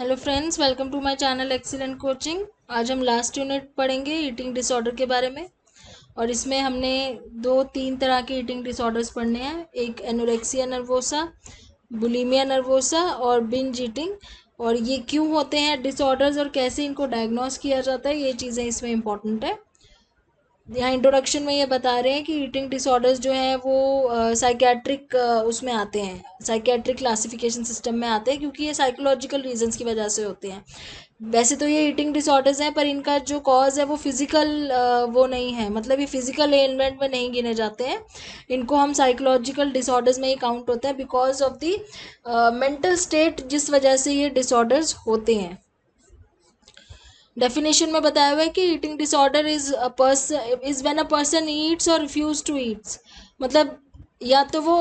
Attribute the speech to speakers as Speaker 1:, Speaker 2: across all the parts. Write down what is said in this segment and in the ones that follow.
Speaker 1: Hello friends, welcome to my channel excellent coaching. आज हम last unit पढ़ेंगे eating disorder के बारे में। और इसमें हमने दो तीन तरह के ईटिंग डिसऑर्डर्स पढ़ने हैं। एक एनोरेक्सिया नर्वोसा, बुलिमिया नर्वोसा और बिंज ईटिंग। और ये क्यों होते हैं डिसऑर्डर्स और कैसे इनको डायग्नोस किया जाता है, ये चीज़ें इसमें इंपॉर्टेंट है। यहाँ इंट्रोडक्शन में ये बता रहे हैं कि ईटिंग डिसऑर्डर्स जो हैं वो साइकेट्रिक उसमें आते हैं, साइकेट्रिक क्लासिफिकेशन सिस्टम में आते हैं, क्योंकि ये साइकोलॉजिकल रीजंस की वजह से होते हैं। वैसे तो ये ईटिंग डिसऑर्डर्स हैं, पर इनका जो कॉज है वो फिजिकल वो नहीं है, मतलब ये फिजिकल एलिमेंट में नहीं गिने जाते हैं। इनको हम साइकोलॉजिकल डिसऑर्डर्स में ही काउंट होते हैं, because of the mental state जिस वजह से ये डिसऑर्डर्स होते हैं। डेफिनेशन में बताया हुआ है कि eating disorder is when a person Yeats और रिफ्यूज टू ईट्स। मतलब या तो वो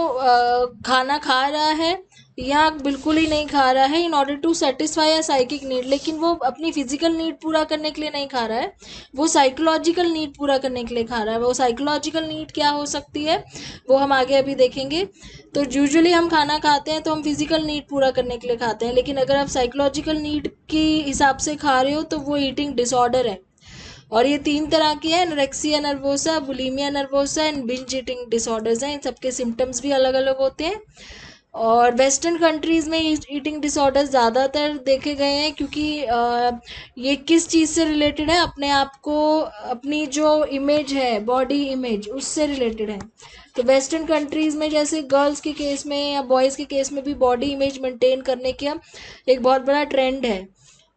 Speaker 1: खाना खा रहा है या बिल्कुल ही नहीं खा रहा है in order to satisfy a psychic need, लेकिन वो अपनी फिजिकल नीड पूरा करने के लिए नहीं खा रहा है, वो साइकोलॉजिकल नीड पूरा करने के लिए खा रहा है। वो साइकोलॉजिकल नीड क्या हो सकती है वो हम आगे अभी देखेंगे। तो यूजुअली हम खाना खाते हैं तो हम फिजिकल नीड पूरा करने के लिए खाते हैं, लेकिन अगर आप साइकोलॉजिकल नीड की हिसाब से खा रहे हो तो वो ईटिंग डिसऑर्डर है। और ये तीन तरह की है, anorexia nervosa, bulimia nervosa and binge eating disorders हैं। इन सबके सिम्टम्स भी अलग अलग होते हैं। और वेस्टर्न कंट्रीज़ में ईटिंग डिसऑर्डर्स ज़्यादातर देखे गए हैं, क्योंकि ये किस चीज़ से रिलेटेड है, अपने आप को, अपनी जो इमेज है, बॉडी इमेज, उससे रिलेटेड है। तो वेस्टर्न कंट्रीज़ में जैसे गर्ल्स के केस में या बॉयज़ के केस में भी बॉडी इमेज मेंटेन करने का एक बहुत बड़ा ट्रेंड है,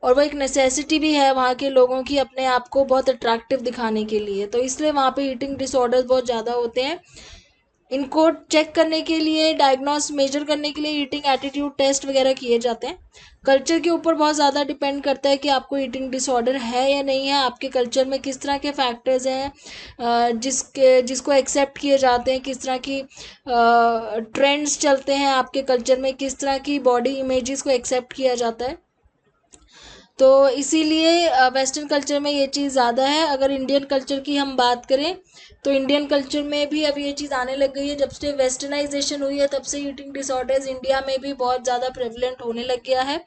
Speaker 1: और वो एक नेसेसिटी भी है वहाँ के लोगों की, अपने आप को बहुत अट्रैक्टिव दिखाने के लिए। तो इसलिए वहाँ पे ईटिंग डिसऑर्डर्स बहुत ज़्यादा होते हैं। इनको चेक करने के लिए, डायग्नोस मेजर करने के लिए ईटिंग एटीट्यूड टेस्ट वगैरह किए जाते हैं। कल्चर के ऊपर बहुत ज़्यादा डिपेंड करता है कि आपको ईटिंग डिसऑर्डर है या नहीं है, आपके कल्चर में किस तरह के फैक्टर्स हैं जिसको एक्सेप्ट किए जाते हैं, किस तरह की ट्रेंड्स चलते हैं आपके कल्चर में, किस तरह की बॉडी इमेजेस को एक्सेप्ट किया जाता है। तो इसीलिए वेस्टर्न कल्चर में ये चीज़ ज़्यादा है। अगर इंडियन कल्चर की हम बात करें तो इंडियन कल्चर में भी अब ये चीज़ आने लग गई है। जब से वेस्टर्नाइजेशन हुई है तब से ईटिंग डिसऑर्डर्स इंडिया में भी बहुत ज़्यादा प्रेवलेंट होने लग गया है।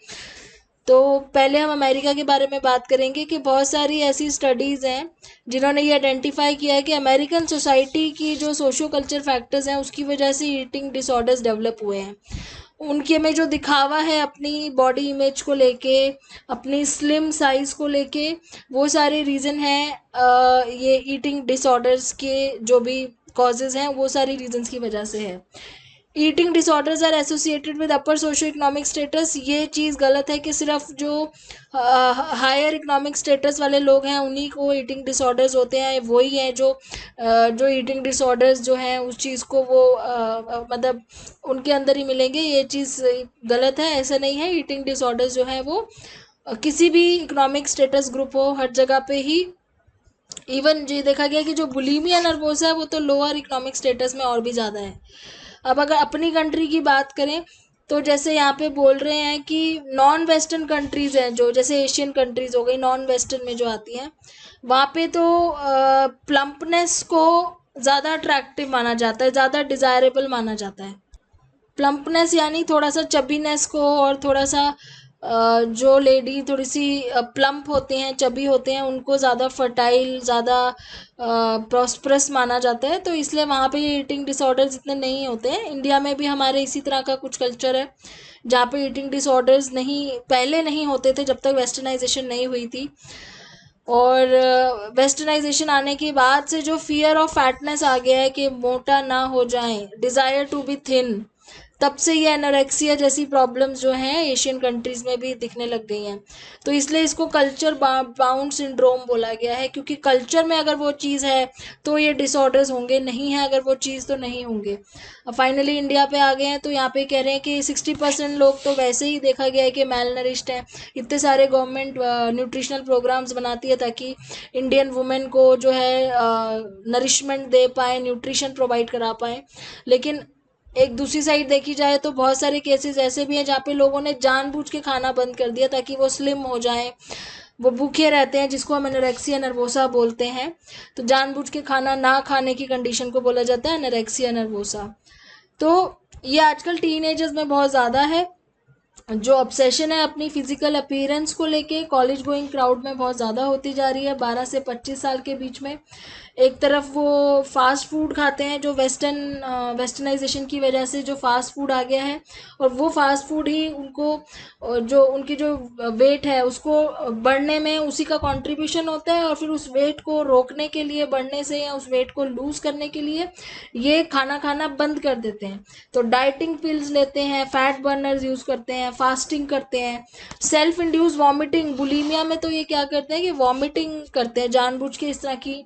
Speaker 1: तो पहले हम अमेरिका के बारे में बात करेंगे कि बहुत सारी ऐसी स्टडीज़ हैं जिन्होंने ये आइडेंटिफाई किया है कि अमेरिकन सोसाइटी की जो सोशो कल्चर फैक्टर्स हैं उसकी वजह से ईटिंग डिसऑर्डर्स डेवलप हुए हैं। उनके में जो दिखावा है अपनी बॉडी इमेज को लेके, अपनी स्लिम साइज को लेके, वो सारे रीज़न हैं। ये ईटिंग डिसऑर्डर्स के जो भी कॉजेज़ हैं वो सारी रीजंस की वजह से है। Eating disorders are associated with upper socio economic status, ये चीज़ गलत है कि सिर्फ जो हायर इकोनॉमिक स्टेटस वाले लोग हैं उन्हीं को ईटिंग डिसऑर्डर्स होते हैं। वही हैं जो ईटिंग डिसऑर्डर्स जो हैं उस चीज़ को वो मतलब उनके अंदर ही मिलेंगे, ये चीज़ गलत है। ऐसा नहीं है, ईटिंग डिसऑर्डर्स जो है वो किसी भी इकोनॉमिक स्टेटस ग्रुप हो, हर जगह पे ही। इवन ये देखा गया कि जो बुलिमिया नर्वोसा है वो तो लोअर इकोनॉमिक स्टेटस में और भी ज़्यादा है। अब अगर अपनी कंट्री की बात करें तो जैसे यहाँ पे बोल रहे हैं कि नॉन वेस्टर्न कंट्रीज़ हैं, जो जैसे एशियन कंट्रीज़ हो गई, नॉन वेस्टर्न में जो आती हैं, वहाँ पे तो प्लम्पनेस को ज़्यादा अट्रैक्टिव माना जाता है, ज़्यादा डिज़ायरेबल माना जाता है। प्लम्पनेस यानी थोड़ा सा चबीनेस को, और थोड़ा सा जो लेडी थोड़ी सी प्लम्प होते हैं, चबी होते हैं, उनको ज़्यादा फर्टाइल, ज़्यादा प्रॉस्परस माना जाता है। तो इसलिए वहाँ पे ये ईटिंग डिसऑर्डर्स इतने नहीं होते हैं। इंडिया में भी हमारे इसी तरह का कुछ कल्चर है जहाँ पे ईटिंग डिसऑर्डर्स नहीं, पहले नहीं होते थे जब तक वेस्टर्नाइजेशन नहीं हुई थी। और वेस्टर्नाइजेशन आने के बाद से जो फियर ऑफ फैटनेस आ गया है कि मोटा ना हो जाएं, डिज़ायर टू बी थिन, तब से ये एनोरेक्सिया जैसी प्रॉब्लम्स जो हैं एशियन कंट्रीज़ में भी दिखने लग गई हैं। तो इसलिए इसको कल्चर बाउंड सिंड्रोम बोला गया है, क्योंकि कल्चर में अगर वो चीज़ है तो ये डिसऑर्डर्स होंगे, नहीं है अगर वो चीज़ तो नहीं होंगे। अब फाइनली इंडिया पे आ गए हैं तो यहाँ पे कह रहे हैं कि 60% लोग तो वैसे ही देखा गया है कि मेल नरिश्ड हैं। इतने सारे गवर्नमेंट न्यूट्रिशनल प्रोग्राम्स बनाती है ताकि इंडियन वुमेन को जो है नरिशमेंट दे पाए, न्यूट्रिशन प्रोवाइड करा पाए। लेकिन एक दूसरी साइड देखी जाए तो बहुत सारे केसेस ऐसे भी हैं जहाँ पे लोगों ने जानबूझ के खाना बंद कर दिया ताकि वो स्लिम हो जाएं, वो भूखे रहते हैं, जिसको हम एनोरेक्सिया नर्वोसा बोलते हैं। तो जानबूझ के खाना ना खाने की कंडीशन को बोला जाता है एनोरेक्सिया नर्वोसा। तो ये आजकल टीनेजर्स में बहुत ज़्यादा है। जो ऑब्सेशन है अपनी फिजिकल अपीयरेंस को लेके कॉलेज गोइंग क्राउड में बहुत ज़्यादा होती जा रही है 12 से 25 साल के बीच में। एक तरफ वो फास्ट फूड खाते हैं, जो वेस्टर्नाइजेशन की वजह से जो फास्ट फूड आ गया है, और वो फास्ट फूड ही उनको जो उनकी जो वेट है उसको बढ़ने में उसी का कंट्रीब्यूशन होता है, और फिर उस वेट को रोकने के लिए, बढ़ने से या उस वेट को लूज़ करने के लिए ये खाना खाना बंद कर देते हैं। तो डाइटिंग पिल्स लेते हैं, फैट बर्नर्स यूज़ करते हैं, फास्टिंग करते हैं, सेल्फ इंड्यूस वॉमिटिंग। बुलीमिया में तो ये क्या करते हैं कि वॉमिटिंग करते हैं, जानबूझ के इस तरह की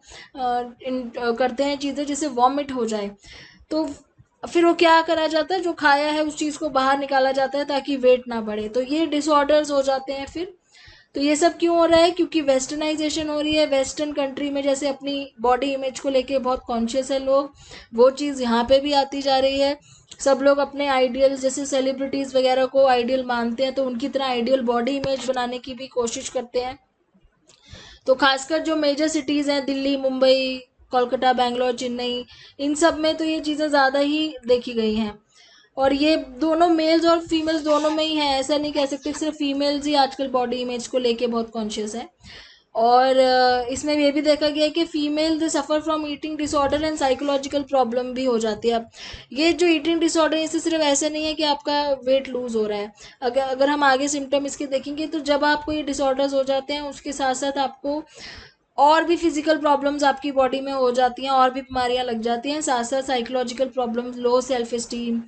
Speaker 1: करते हैं चीज़ें जिससे वॉमिट हो जाए। तो फिर वो क्या करा जाता है, जो खाया है उस चीज़ को बाहर निकाला जाता है ताकि वेट ना बढ़े। तो ये डिसऑर्डर्स हो जाते हैं फिर। तो ये सब क्यों हो रहा है? क्योंकि वेस्टर्नाइजेशन हो रही है। वेस्टर्न कंट्री में जैसे अपनी बॉडी इमेज को लेके बहुत कॉन्शियस है लोग, वो चीज़ यहाँ पे भी आती जा रही है। सब लोग अपने आइडियल, जैसे सेलिब्रिटीज़ वगैरह को आइडियल मानते हैं, तो उनकी तरह आइडियल बॉडी इमेज बनाने की भी कोशिश करते हैं। तो खासकर जो मेजर सिटीज़ हैं, दिल्ली, मुंबई, कोलकाता, बैंगलोर, चेन्नई, इन सब में तो ये चीज़ें ज़्यादा ही देखी गई हैं। और ये दोनों मेल्स और फीमेल्स दोनों में ही है, ऐसा नहीं कह सकते सिर्फ फीमेल्स ही आजकल बॉडी इमेज को लेके बहुत कॉन्शियस है। और इसमें ये भी देखा गया है कि female suffer from eating disorder and psychological problem भी हो जाती है। अब ये जो ईटिंग डिसऑर्डर है, इससे सिर्फ ऐसे नहीं है कि आपका वेट लूज़ हो रहा है। अगर अगर हम आगे सिम्टम इसके देखेंगे, तो जब आपको ये डिसऑर्डर्स हो जाते हैं, उसके साथ साथ आपको और भी फिजिकल प्रॉब्लम्स आपकी बॉडी में हो जाती हैं, और भी बीमारियां लग जाती हैं, साथ साथ psychological problems, low self esteem,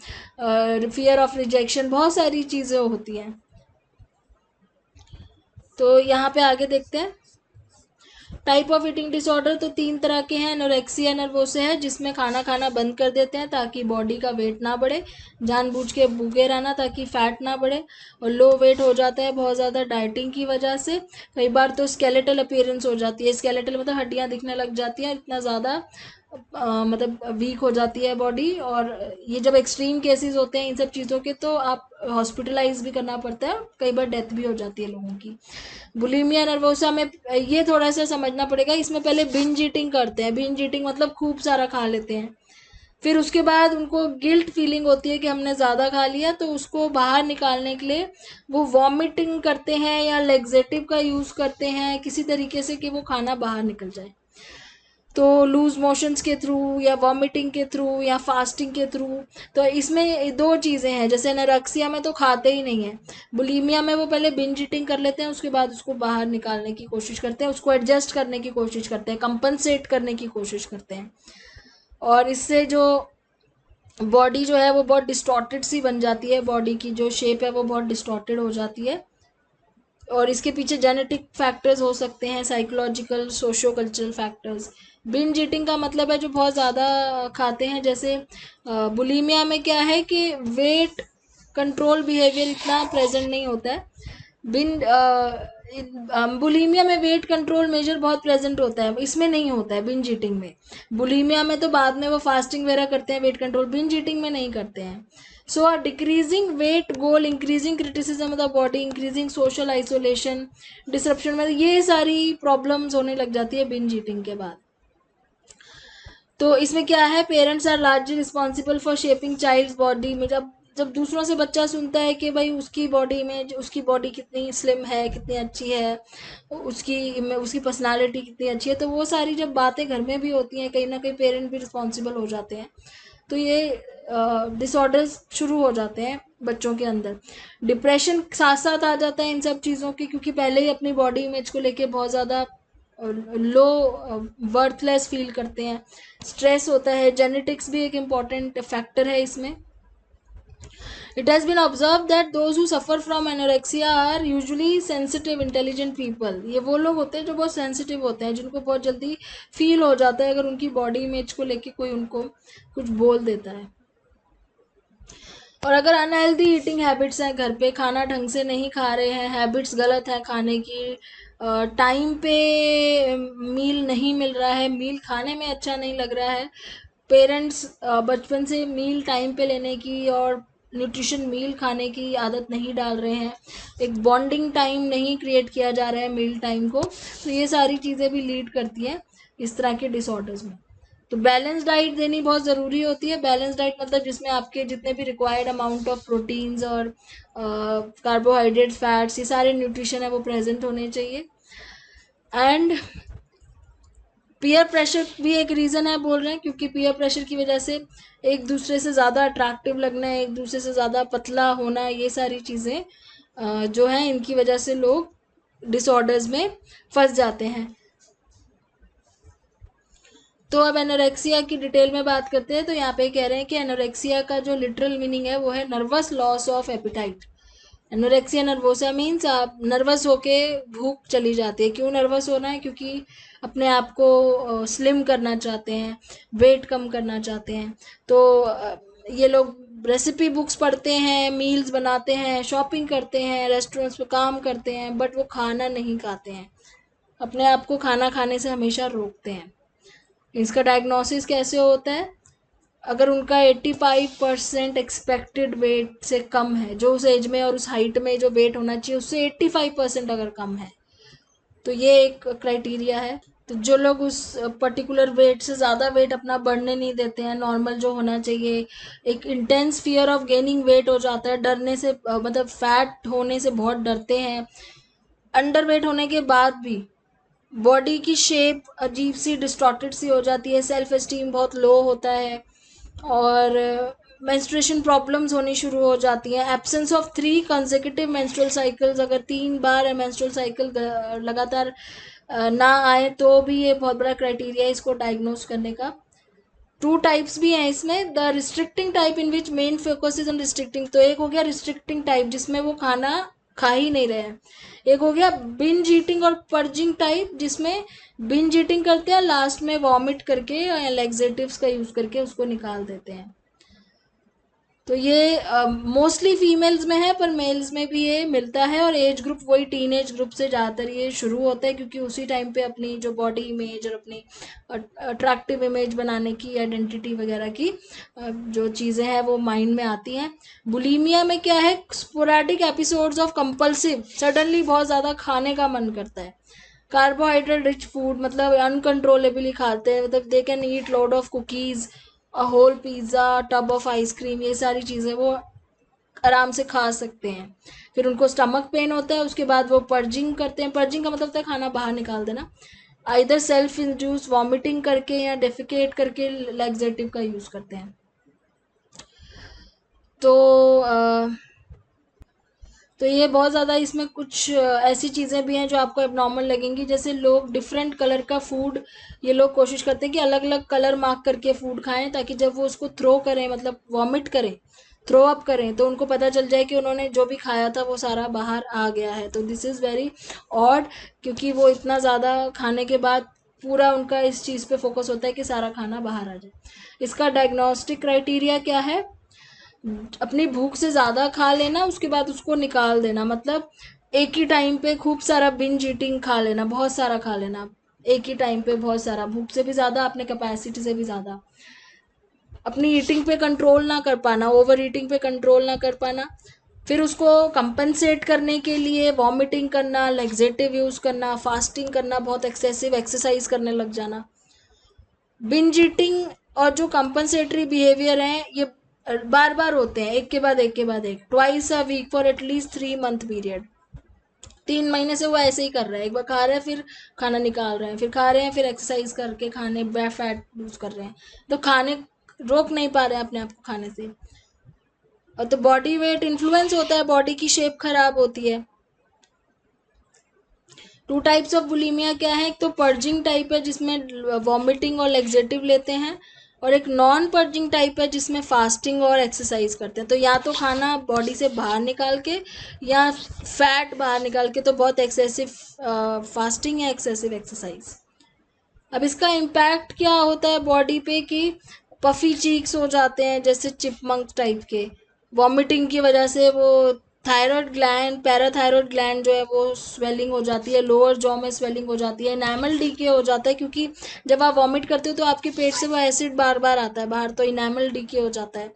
Speaker 1: fear of rejection, बहुत सारी चीज़ें होती हैं। तो यहाँ पे आगे देखते हैं टाइप ऑफ ईटिंग डिसऑर्डर। तो 3 तरह के हैं। एनोरेक्सिया नर्वोसा है, जिसमें खाना खाना बंद कर देते हैं ताकि बॉडी का वेट ना बढ़े, जानबूझ के भूखे रहना ताकि फैट ना बढ़े, और लो वेट हो जाता है बहुत ज़्यादा डाइटिंग की वजह से। कई बार तो स्केलेटल अपीयरेंस हो जाती है, स्केलेटल मतलब हड्डियाँ दिखने लग जाती हैं, इतना ज़्यादा मतलब वीक हो जाती है बॉडी। और ये जब एक्सट्रीम केसेस होते हैं इन सब चीज़ों के, तो आप हॉस्पिटलाइज भी करना पड़ता है, कई बार डेथ भी हो जाती है लोगों की। बुलिमिया नर्वोसा में ये थोड़ा सा समझना पड़ेगा, इसमें पहले बिंज ईटिंग करते हैं। बिंज ईटिंग मतलब खूब सारा खा लेते हैं, फिर उसके बाद उनको गिल्ट फीलिंग होती है कि हमने ज़्यादा खा लिया, तो उसको बाहर निकालने के लिए वो वॉमिटिंग करते हैं या लेग्जेटिव का यूज़ करते हैं किसी तरीके से कि वो खाना बाहर निकल जाए। तो लूज मोशंस के थ्रू या वॉमिटिंग के थ्रू या फास्टिंग के थ्रू। तो इसमें दो चीज़ें हैं, जैसे एनोरेक्सिया में तो खाते ही नहीं है, बुलीमिया में वो पहले बिंज ईटिंग कर लेते हैं, उसके बाद उसको बाहर निकालने की कोशिश करते हैं, उसको एडजस्ट करने की कोशिश करते हैं, कंपनसेट करने की कोशिश करते हैं। और इससे जो बॉडी जो है वो बहुत डिस्टॉर्टेड सी बन जाती है, बॉडी की जो शेप है वो बहुत डिस्टॉर्टेड हो जाती है। और इसके पीछे जेनेटिक फैक्टर्स हो सकते हैं, psychological, socio cultural factors. Binge eating का मतलब है जो बहुत ज़्यादा खाते हैं। जैसे बुलीमिया में क्या है कि वेट कंट्रोल बिहेवियर इतना प्रेजेंट नहीं होता है। बिन बुलीमिया में वेट कंट्रोल मेजर बहुत प्रेजेंट होता है, इसमें नहीं होता है बिंज ईटिंग में। बुलीमिया में तो बाद में वो फास्टिंग वगैरह करते हैं वेट कंट्रोल, बिंज ईटिंग में नहीं करते हैं। So decreasing weight goal, increasing criticism of the body, increasing social isolation, disruption, में ये सारी प्रॉब्लम्स होने लग जाती है बिंज ईटिंग के बाद। तो इसमें क्या है, parents are largely responsible for shaping child's body में। जब जब दूसरों से बच्चा सुनता है कि भाई उसकी बॉडी इमेज, उसकी बॉडी कितनी स्लिम है, कितनी अच्छी है, उसकी पर्सनालिटी कितनी अच्छी है, तो वो सारी जब बातें घर में भी होती हैं, कहीं ना कहीं पेरेंट भी रिस्पॉन्सिबल हो जाते हैं। तो ये डिसऑर्डर्स शुरू हो जाते हैं बच्चों के अंदर। डिप्रेशन साथ साथ आ जाता है इन सब चीज़ों के, क्योंकि पहले ही अपनी बॉडी इमेज को लेके बहुत ज़्यादा लो, वर्थलेस फील करते हैं। स्ट्रेस होता है, जेनेटिक्स भी एक इम्पॉर्टेंट फैक्टर है इसमें। It has been observed that those who suffer from anorexia are usually sensitive, intelligent people. ये वो लोग होते हैं जो बहुत सेंसिटिव होते हैं, जिनको बहुत जल्दी फील हो जाता है अगर उनकी बॉडी इमेज को लेके कोई उनको कुछ बोल देता है। और अगर अनहेल्दी ईटिंग हैबिट्स हैं, घर पे खाना ढंग से नहीं खा रहे हैं, हैबिट्स गलत है खाने की, टाइम पे मील नहीं मिल रहा है, मील खाने में अच्छा नहीं लग रहा है, पेरेंट्स बचपन से मील टाइम पे लेने की और न्यूट्रिशन मील खाने की आदत नहीं डाल रहे हैं, एक बॉन्डिंग टाइम नहीं क्रिएट किया जा रहा है मील टाइम को, तो ये सारी चीज़ें भी लीड करती हैं इस तरह के डिसऑर्डर्स में। तो बैलेंस डाइट देनी बहुत ज़रूरी होती है। बैलेंस डाइट मतलब जिसमें आपके जितने भी रिक्वायर्ड अमाउंट ऑफ प्रोटीन्स और कार्बोहाइड्रेट, फैट्स, ये सारे न्यूट्रिशन है वो प्रेजेंट होने चाहिए। एंड पीयर प्रेशर भी एक रीज़न है बोल रहे हैं, क्योंकि पीयर प्रेशर की वजह से एक दूसरे से ज़्यादा अट्रैक्टिव लगना, एक दूसरे से ज़्यादा पतला होना, ये सारी चीज़ें जो हैं इनकी वजह से लोग डिसऑर्डर्स में फंस जाते हैं। तो अब एनोरेक्सिया की डिटेल में बात करते हैं। तो यहाँ पे कह रहे हैं कि एनोरेक्सिया का जो लिटरल मीनिंग है वो है nervous loss of appetite. Anorexia nervosa means आप नर्वस होके भूख चली जाती है। क्यों नर्वस होना है? क्योंकि अपने आप को स्लिम करना चाहते हैं, वेट कम करना चाहते हैं। तो ये लोग रेसिपी बुक्स पढ़ते हैं, मील्स बनाते हैं, शॉपिंग करते हैं, रेस्टोरेंट्स पे काम करते हैं, बट वो खाना नहीं खाते हैं, अपने आप को खाना खाने से हमेशा रोकते हैं। इसका डायग्नोसिस कैसे होता है? अगर उनका 85% एक्सपेक्टेड वेट से कम है, जो उस एज में और उस हाइट में जो वेट होना चाहिए उससे 85% अगर कम है, तो ये एक क्राइटेरिया है। तो जो लोग उस पर्टिकुलर वेट से ज़्यादा वेट अपना बढ़ने नहीं देते हैं, नॉर्मल जो होना चाहिए, एक intense fear of gaining weight हो जाता है, डरने से मतलब फैट होने से बहुत डरते हैं। अंडर वेट होने के बाद भी बॉडी की शेप अजीब सी डिस्टॉर्टेड सी हो जाती है, सेल्फ एस्टीम बहुत लो होता है, और मेंस्ट्रुएशन प्रॉब्लम्स होनी शुरू हो जाती हैं। Absence of 3 consecutive menstrual cycles, अगर 3 बार मेंस्ट्रुअल साइकिल लगातार ना आए तो भी ये बहुत बड़ा क्राइटेरिया है इसको डायग्नोस करने का। 2 टाइप्स भी हैं इसमें। The restricting type in which main focus is on restricting, तो एक हो गया रिस्ट्रिक्टिंग टाइप जिसमें वो खाना खा ही नहीं रहे हैं। एक हो गया बिंज ईटिंग और पर्जिंग टाइप, जिसमें बिंज ईटिंग करते हैं, लास्ट में वॉमिट करके या लैक्सेटिव्स का यूज़ करके उसको निकाल देते हैं। तो ये मोस्टली फीमेल्स में है, पर मेल्स में भी ये मिलता है, और एज ग्रुप वही टीन एज ग्रुप से ज़्यादातर ये शुरू होता है, क्योंकि उसी टाइम पे अपनी जो बॉडी इमेज और अपनी अट्रैक्टिव इमेज बनाने की, आइडेंटिटी वगैरह की जो चीज़ें हैं वो माइंड में आती हैं। बुलीमिया में क्या है? Sporadic episodes of compulsive, suddenly बहुत ज़्यादा खाने का मन करता है। कार्बोहाइड्रेट रिच फूड, मतलब अनकंट्रोलेबली खाते हैं, मतलब they can eat lot of cookies, a whole pizza, tub of ice cream, ये सारी चीज़ें वो आराम से खा सकते हैं। फिर उनको स्टमक पेन होता है, उसके बाद वो पर्जिंग करते हैं। पर्जिंग का मतलब होता है खाना बाहर निकाल देना, आइदर सेल्फ इंड्यूस वॉमिटिंग करके या डेफिकेट करके लैक्सेटिव का यूज़ करते हैं। तो तो ये बहुत ज़्यादा इसमें कुछ ऐसी चीज़ें भी हैं जो आपको एबनॉर्मल लगेंगी। जैसे लोग डिफरेंट कलर का फूड, ये लोग कोशिश करते हैं कि अलग अलग कलर मार्क करके फूड खाएं, ताकि जब वो उसको थ्रो करें, मतलब वॉमिट करें, थ्रो अप करें, तो उनको पता चल जाए कि उन्होंने जो भी खाया था वो सारा बाहर आ गया है। तो दिस इज़ वेरी ऑड, क्योंकि वो इतना ज़्यादा खाने के बाद पूरा उनका इस चीज़ पे फोकस होता है कि सारा खाना बाहर आ जाए। इसका डायग्नोस्टिक क्राइटेरिया क्या है? अपनी भूख से ज़्यादा खा लेना, उसके बाद उसको निकाल देना, मतलब एक ही टाइम पे खूब सारा बिंज ईटिंग खा लेना, बहुत सारा खा लेना एक ही टाइम पे, बहुत सारा, भूख से भी ज़्यादा, अपने कैपेसिटी से भी ज़्यादा। अपनी ईटिंग पे कंट्रोल ना कर पाना, ओवर ईटिंग पे कंट्रोल ना कर पाना। फिर उसको कंपनसेट करने के लिए वॉमिटिंग करना, लैक्सेटिव यूज़ करना, फास्टिंग करना, बहुत एक्सेसिव एक्सरसाइज करने लग जाना। बिंज ईटिंग और जो कंपनसेटरी बिहेवियर हैं ये बार बार होते हैं, एक के बाद एक के बाद एक, twice a week for at least 3 month period. 3 महीने से वो ऐसे ही कर रहा है, एक बार खा रहा है फिर खाना निकाल रहे हैं, फिर खा रहे हैं, फिर एक्सरसाइज करके खाने फैट लूज कर रहे हैं, तो खाने रोक नहीं पा रहे हैं अपने आप को खाने से। और तो बॉडी वेट इन्फ्लुएंस होता है, बॉडी की शेप खराब होती है। 2 टाइप्स ऑफ बुलीमिया क्या है? एक तो पर्जिंग टाइप है जिसमें वॉमिटिंग और लेक्सेटिव लेते हैं, और एक नॉन पर्जिंग टाइप है जिसमें फास्टिंग और एक्सरसाइज करते हैं। तो या तो खाना बॉडी से बाहर निकाल के या फैट बाहर निकाल के, तो बहुत एक्सेसिव फास्टिंग या एक्सेसिव एक्सरसाइज। अब इसका इम्पैक्ट क्या होता है बॉडी पे कि पफी चीक्स हो जाते हैं जैसे चिपमंक टाइप के, वॉमिटिंग की वजह से वो थायराइड ग्लैंड, पैराथायराइड ग्लैंड जो है वो स्वेलिंग हो जाती है, लोअर जॉ में स्वेलिंग हो जाती है, इनैमल डीके हो जाता है, क्योंकि जब आप वॉमिट करते हो तो आपके पेट से वो एसिड बार बार आता है बाहर, तो इनैमल डीके हो जाता है।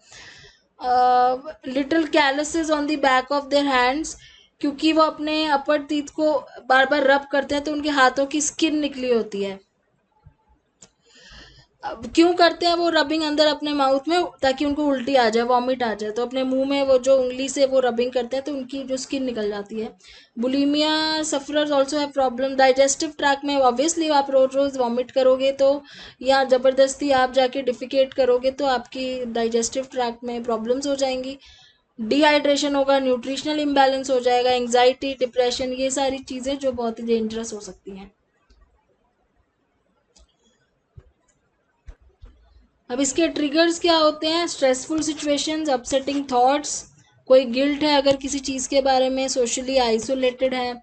Speaker 1: Little calluses on the back of their hands, क्योंकि वो अपने अपर टीथ को बार बार रब करते हैं तो उनके हाथों की स्किन निकली होती है। अब क्यों करते हैं वो रबिंग अंदर अपने माउथ में, ताकि उनको उल्टी आ जाए, वॉमिट आ जाए, तो अपने मुंह में वो जो उंगली से वो रबिंग करते हैं तो उनकी जो स्किन निकल जाती है। Bulimia sufferers also have problem digestive track में। ऑब्वियसली आप रोज रोज वॉमिट करोगे तो, या ज़बरदस्ती आप जाके डिफिकेट करोगे तो आपकी डाइजेस्टिव ट्रैक में प्रॉब्लम्स हो जाएंगी, डिहाइड्रेशन होगा, न्यूट्रिशनल इम्बैलेंस हो जाएगा, एंग्जाइटी, डिप्रेशन, ये सारी चीज़ें जो बहुत ही डेंजरस हो सकती हैं। अब इसके ट्रिगर्स क्या होते हैं? स्ट्रेसफुल सिचुएशंस, अपसेटिंग थॉट्स, कोई गिल्ट है अगर किसी चीज़ के बारे में, सोशली आइसोलेटेड है,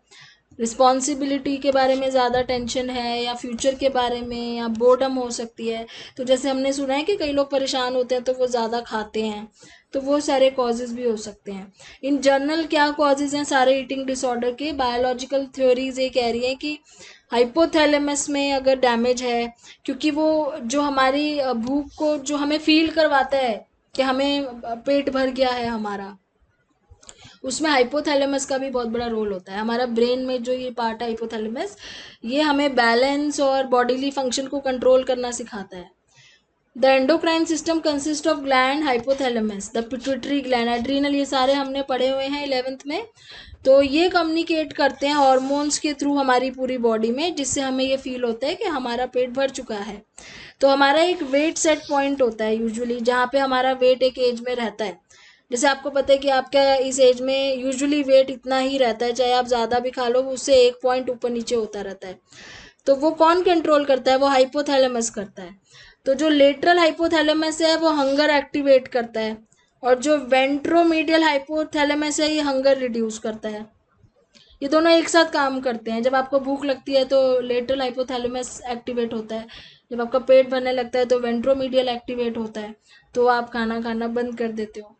Speaker 1: रिस्पॉन्सिबिलिटी के बारे में ज़्यादा टेंशन है, या फ्यूचर के बारे में, या बोर्डम हो सकती है। तो जैसे हमने सुना है कि कई लोग परेशान होते हैं तो वो ज़्यादा खाते हैं, तो वो सारे कॉजेज़ भी हो सकते हैं। इन जनरल क्या कॉजेज़ हैं सारे ईटिंग डिसऑर्डर के? बायोलॉजिकल थ्योरीज ये कह रही हैं कि हाइपोथैलेमस में अगर डैमेज है, क्योंकि वो जो हमारी भूख को जो हमें फील करवाता है कि हमें पेट भर गया है हमारा, उसमें हाइपोथैलेमस का भी बहुत बड़ा रोल होता है। हमारा ब्रेन में जो ये पार्ट है हाइपोथैलेमस, ये हमें बैलेंस और बॉडीली फंक्शन को कंट्रोल करना सिखाता है। The endocrine system consist of gland, hypothalamus, the pituitary gland, adrenal, ये सारे हमने पढ़े हुए हैं 11th में। तो ये कम्युनिकेट करते हैं हॉर्मोन्स के थ्रू हमारी पूरी बॉडी में, जिससे हमें ये फील होता है कि हमारा पेट भर चुका है। तो हमारा एक वेट सेट पॉइंट होता है यूजुअली, जहाँ पे हमारा वेट एक एज में रहता है। जैसे आपको पता है कि आपका इस एज में यूजुअली वेट इतना ही रहता है, चाहे आप ज़्यादा भी खा लो, उससे एक पॉइंट ऊपर नीचे होता रहता है। तो वो कौन कंट्रोल करता है? वो हाइपोथैलेमस करता है। तो जो लेटरल हाइपोथैलेमस है वो हंगर एक्टिवेट करता है, और जो वेंट्रोमीडियल हाइपोथैलेमस है ये हंगर रिड्यूस करता है। ये दोनों एक साथ काम करते हैं। जब आपको भूख लगती है तो लेटरल हाइपोथैलेमस एक्टिवेट होता है, जब आपका पेट भरने लगता है तो वेंट्रोमीडियल एक्टिवेट होता है, तो आप खाना खाना बंद कर देते हो।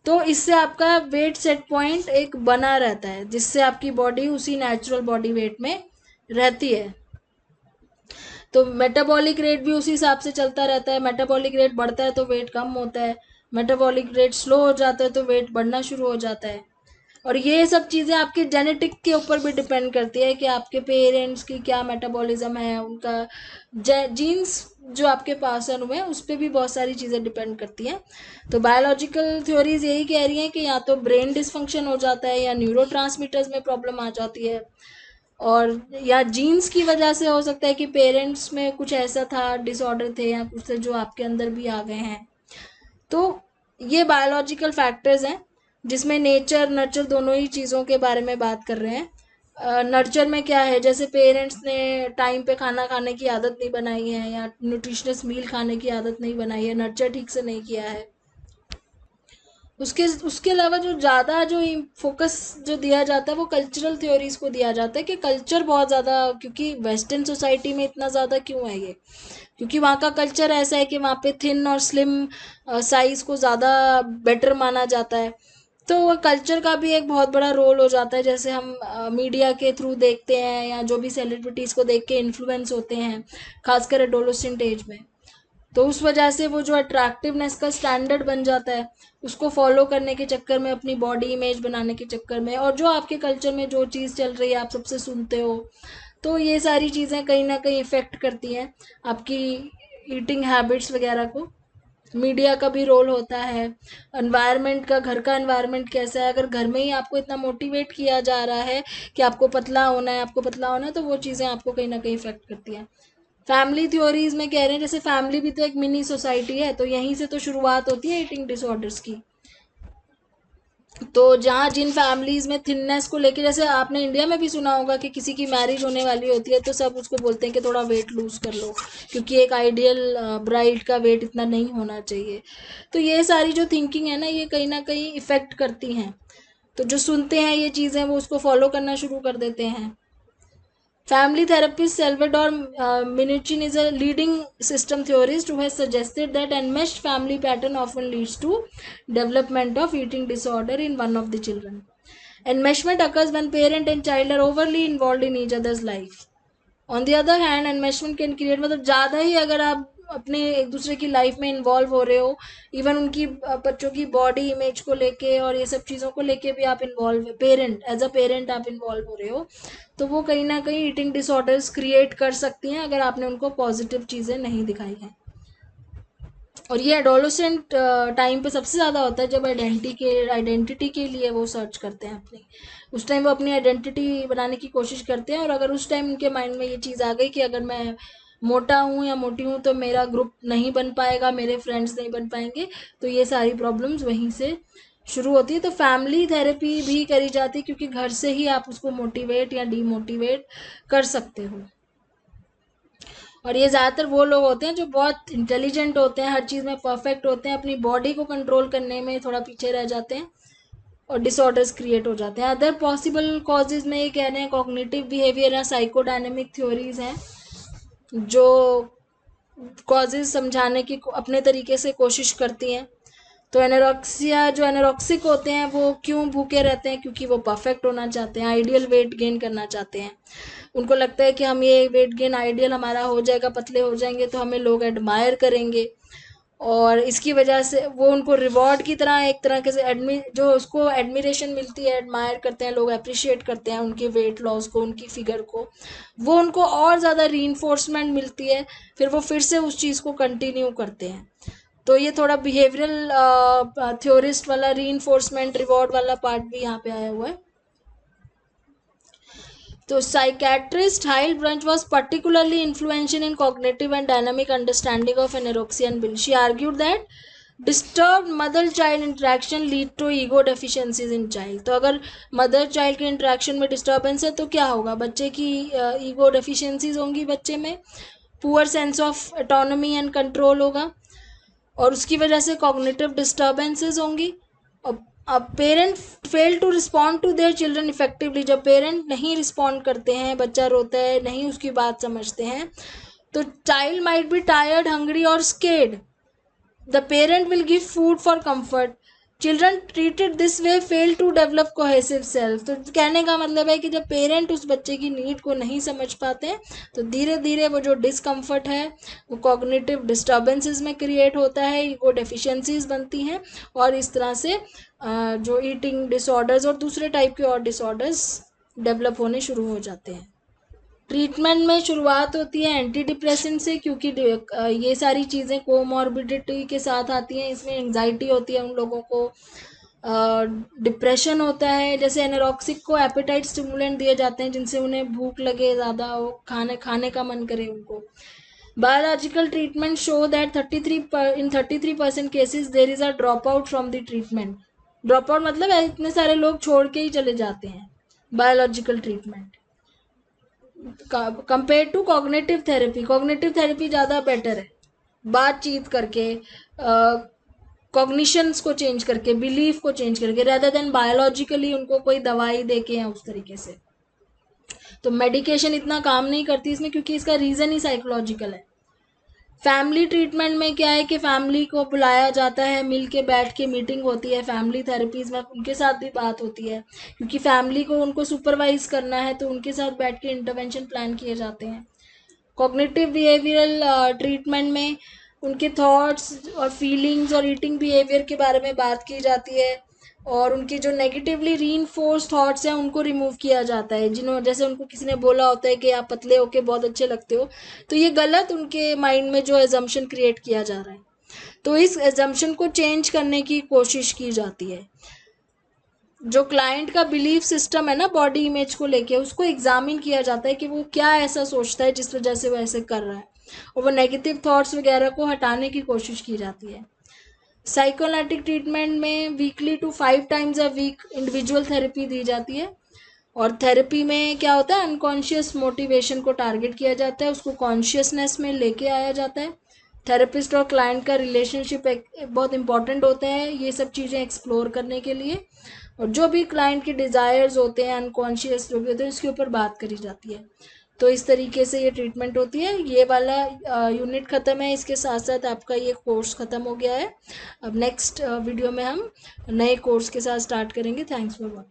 Speaker 1: तो इससे आपका वेट सेट पॉइंट एक बना रहता है, जिससे आपकी बॉडी उसी नेचुरल बॉडी वेट में रहती है। तो मेटाबॉलिक रेट भी उसी हिसाब से चलता रहता है। मेटाबॉलिक रेट बढ़ता है तो वेट कम होता है, मेटाबॉलिक रेट स्लो हो जाता है तो वेट बढ़ना शुरू हो जाता है। और ये सब चीज़ें आपके जेनेटिक के ऊपर भी डिपेंड करती है कि आपके पेरेंट्स की क्या मेटाबॉलिज्म है, उनका जीन्स जो आपके पास हुए हैं उस पर भी बहुत सारी चीज़ें डिपेंड करती हैं। तो बायोलॉजिकल थ्योरीज यही कह रही हैं कि या तो ब्रेन डिसफंक्शन हो जाता है, या न्यूरोट्रांसमीटर्स में प्रॉब्लम आ जाती है, और या जीन्स की वजह से हो सकता है कि पेरेंट्स में कुछ ऐसा था, डिसऑर्डर थे या कुछ थे जो आपके अंदर भी आ गए हैं। तो ये बायोलॉजिकल फैक्टर्स हैं, जिसमें नेचर नर्चर दोनों ही चीज़ों के बारे में बात कर रहे हैं। नर्चर में क्या है? जैसे पेरेंट्स ने टाइम पे खाना खाने की आदत नहीं बनाई है, या न्यूट्रिशनस मील खाने की आदत नहीं बनाई है, नर्चर ठीक से नहीं किया है। उसके उसके अलावा जो ज़्यादा जो फोकस जो दिया जाता है वो कल्चरल थ्योरीज को दिया जाता है, कि कल्चर बहुत ज़्यादा, क्योंकि वेस्टर्न सोसाइटी में इतना ज़्यादा क्यों है ये? क्योंकि वहाँ का कल्चर ऐसा है कि वहाँ पे थिन और स्लिम साइज को ज़्यादा बेटर माना जाता है। तो कल्चर का भी एक बहुत बड़ा रोल हो जाता है। जैसे हम मीडिया के थ्रू देखते हैं, या जो भी सेलिब्रिटीज़ को देख के इन्फ्लुएंस होते हैं, खासकर एडोलेसेंट एज में, तो उस वजह से वो जो अट्रैक्टिवनेस का स्टैंडर्ड बन जाता है, उसको फॉलो करने के चक्कर में, अपनी बॉडी इमेज बनाने के चक्कर में, और जो आपके कल्चर में जो चीज़ चल रही है आप सबसे सुनते हो, तो ये सारी चीज़ें कहीं ना कहीं इफ़ेक्ट करती हैं आपकी ईटिंग हैबिट्स वगैरह को। मीडिया का भी रोल होता है, एनवायरनमेंट का, घर का एनवायरनमेंट कैसा है। अगर घर में ही आपको इतना मोटिवेट किया जा रहा है कि आपको पतला होना है, आपको पतला होना है, तो वो चीज़ें आपको कहीं ना कहीं इफेक्ट करती हैं। फैमिली थ्योरीज में कह रहे हैं, जैसे फैमिली भी तो एक मिनी सोसाइटी है, तो यहीं से तो शुरुआत होती है ईटिंग डिसऑर्डर्स की। तो जहाँ जिन फैमिलीज में थिननेस को लेके, जैसे आपने इंडिया में भी सुना होगा कि किसी की मैरिज होने वाली होती है तो सब उसको बोलते हैं कि थोड़ा वेट लूज कर लो, क्योंकि एक आइडियल ब्राइड का वेट इतना नहीं होना चाहिए। तो ये सारी जो थिंकिंग है ना, ये कहीं ना कहीं इफेक्ट करती हैं। तो जो सुनते हैं ये चीज़ें वो उसको फॉलो करना शुरू कर देते हैं। Family therapist Salvador Minuchin is a leading system theorist who has suggested that enmeshed family pattern often leads to development of eating disorder in one of the children. Enmeshment occurs when parent and child are overly involved in each other's life. On the other hand enmeshment can create, मतलब ज़्यादा ही अगर आप अपने एक दूसरे की life में involve हो रहे हो, इवन उनकी बच्चों की बॉडी इमेज को लेके और ये सब चीज़ों को लेके भी आप involve, parent as a parent आप इन्वॉल्व हो रहे हो, तो वो कहीं ना कहीं ईटिंग डिसऑर्डर्स क्रिएट कर सकती हैं अगर आपने उनको पॉजिटिव चीज़ें नहीं दिखाई हैं। और ये एडोलेसेंट टाइम पे सबसे ज़्यादा होता है, जब आइडेंटिटी के लिए वो सर्च करते हैं अपनी, उस टाइम वो अपनी आइडेंटिटी बनाने की कोशिश करते हैं। और अगर उस टाइम उनके माइंड में ये चीज़ आ गई कि अगर मैं मोटा हूँ या मोटी हूँ तो मेरा ग्रुप नहीं बन पाएगा, मेरे फ्रेंड्स नहीं बन पाएंगे, तो ये सारी प्रॉब्लम्स वहीं से शुरू होती है। तो फैमिली थेरेपी भी करी जाती है, क्योंकि घर से ही आप उसको मोटिवेट या डीमोटिवेट कर सकते हो। और ये ज़्यादातर वो लोग होते हैं जो बहुत इंटेलिजेंट होते हैं, हर चीज़ में परफेक्ट होते हैं, अपनी बॉडी को कंट्रोल करने में थोड़ा पीछे रह जाते हैं और डिसऑर्डर्स क्रिएट हो जाते हैं। अदर पॉसिबल कॉजेज में ये कह रहे हैं कॉग्निटिव बिहेवियर या साइकोडायनेमिक थ्योरीज हैं, जो कॉजेज समझाने की अपने तरीके से कोशिश करती हैं। तो एनोरेक्सिया, जो एनोरेक्सिक होते हैं वो क्यों भूखे रहते हैं, क्योंकि वो परफेक्ट होना चाहते हैं, आइडियल वेट गेन करना चाहते हैं। उनको लगता है कि हम ये वेट गेन आइडियल हमारा हो जाएगा, पतले हो जाएंगे तो हमें लोग एडमायर करेंगे, और इसकी वजह से वो उनको रिवॉर्ड की तरह, एक तरह के से जो उसको एडमिरेशन मिलती है, एडमायर करते हैं लोग, अप्रिशिएट करते हैं उनके वेट लॉस को, उनकी फिगर को, वो उनको और ज़्यादा रीइंफोर्समेंट मिलती है, फिर वो फिर से उस चीज़ को कंटिन्यू करते हैं। तो ये थोड़ा बिहेवियरल थ्योरिस्ट वाला रीइंफोर्समेंट रिवॉर्ड वाला पार्ट भी यहाँ पे आया हुआ है। तो psychiatrist Heil Brunch was particularly influential in cognitive and dynamic understanding of anorexia and bullying. She argued that disturbed mother child interaction lead to ego deficiencies in child. तो अगर मदर चाइल्ड के इंटरेक्शन में disturbance है तो क्या होगा, बच्चे की ईगो डेफिशिएंसीज होंगी, बच्चे में poor sense of autonomy and control होगा, और उसकी वजह से कॉग्निटिव डिस्टर्बेंसेस होंगी। अब parent fail to respond to their children effectively, जब पेरेंट नहीं रिस्पॉन्ड करते हैं, बच्चा रोता है, नहीं उसकी बात समझते हैं, तो child might be tired, hungry और scared. The parent will give food for comfort, children treated this way fail to develop cohesive self. तो कहने का मतलब है कि जब पेरेंट उस बच्चे की नीड को नहीं समझ पाते हैं तो धीरे धीरे वो जो डिसकम्फर्ट है वो कॉग्निटिव डिस्टर्बेंसेस में क्रिएट होता है, वो डेफिशिएंसीज बनती हैं, और इस तरह से जो ईटिंग डिसऑर्डर्स और दूसरे टाइप के और डिसऑर्डर्स डेवलप होने शुरू हो जाते हैं। ट्रीटमेंट में शुरुआत होती है एंटी डिप्रेसेंट से, क्योंकि ये सारी चीज़ें कोमॉर्बिडिटी के साथ आती हैं। इसमें एंजाइटी होती है उन लोगों को, डिप्रेशन होता है। जैसे एनोरेक्सिक को एपेटाइट स्टिमुलेंट दिए जाते हैं जिनसे उन्हें भूख लगे ज़्यादा, वो खाने का मन करे उनको। Biological treatment show that 33% cases there is a drop out from the treatment. Drop out मतलब इतने सारे लोग छोड़ के ही चले जाते हैं biological treatment compare to cognitive therapy. Cognitive therapy ज़्यादा बेटर है, बातचीत करके, कॉग्निशंस को चेंज करके, बिलीफ को चेंज करके, रेदर देन बायोलॉजिकली उनको कोई दवाई दे के या उस तरीके से। तो मेडिकेशन इतना काम नहीं करती इसमें, क्योंकि इसका रीज़न ही साइकोलॉजिकल है। फैमिली ट्रीटमेंट में क्या है कि फैमिली को बुलाया जाता है, मिल के बैठ के मीटिंग होती है, फैमिली थेरेपीज में उनके साथ भी बात होती है, क्योंकि फैमिली को उनको सुपरवाइज करना है, तो उनके साथ बैठ के इंटरवेंशन प्लान किए जाते हैं। कॉग्निटिव बिहेवियरल ट्रीटमेंट में उनके थॉट्स और फीलिंग्स और ईटिंग बिहेवियर के बारे में बात की जाती है, और उनकी जो नेगेटिवली रीइंफोर्स थॉट्स हैं उनको रिमूव किया जाता है। जैसे उनको किसी ने बोला होता है कि आप पतले होके बहुत अच्छे लगते हो, तो ये गलत उनके माइंड में जो एजम्पशन क्रिएट किया जा रहा है, तो इस एजम्पशन को चेंज करने की कोशिश की जाती है। जो क्लाइंट का बिलीफ सिस्टम है ना बॉडी इमेज को लेके, उसको एग्जामिन किया जाता है कि वो क्या ऐसा सोचता है जिस वजह से वो ऐसे कर रहा है, और वो नेगेटिव थॉट्स वगैरह को हटाने की कोशिश की जाती है। साइकोनाटिक ट्रीटमेंट में weekly to 5 times a week individual therapy दी जाती है। और थेरेपी में क्या होता है, अनकॉन्शियस मोटिवेशन को टारगेट किया जाता है, उसको कॉन्शियसनेस में लेके आया जाता है। थेरेपिस्ट और क्लाइंट का रिलेशनशिप बहुत इंपॉर्टेंट होता है ये सब चीज़ें एक्सप्लोर करने के लिए, और जो भी क्लाइंट के डिज़ायर्स होते हैं, अनकॉन्शियस जो भी होते हैं, उसके ऊपर बात करी जाती है। तो इस तरीके से ये ट्रीटमेंट होती है। ये वाला यूनिट ख़त्म है, इसके साथ साथ आपका ये कोर्स ख़त्म हो गया है। अब नेक्स्ट वीडियो में हम नए कोर्स के साथ स्टार्ट करेंगे। Thanks for watching.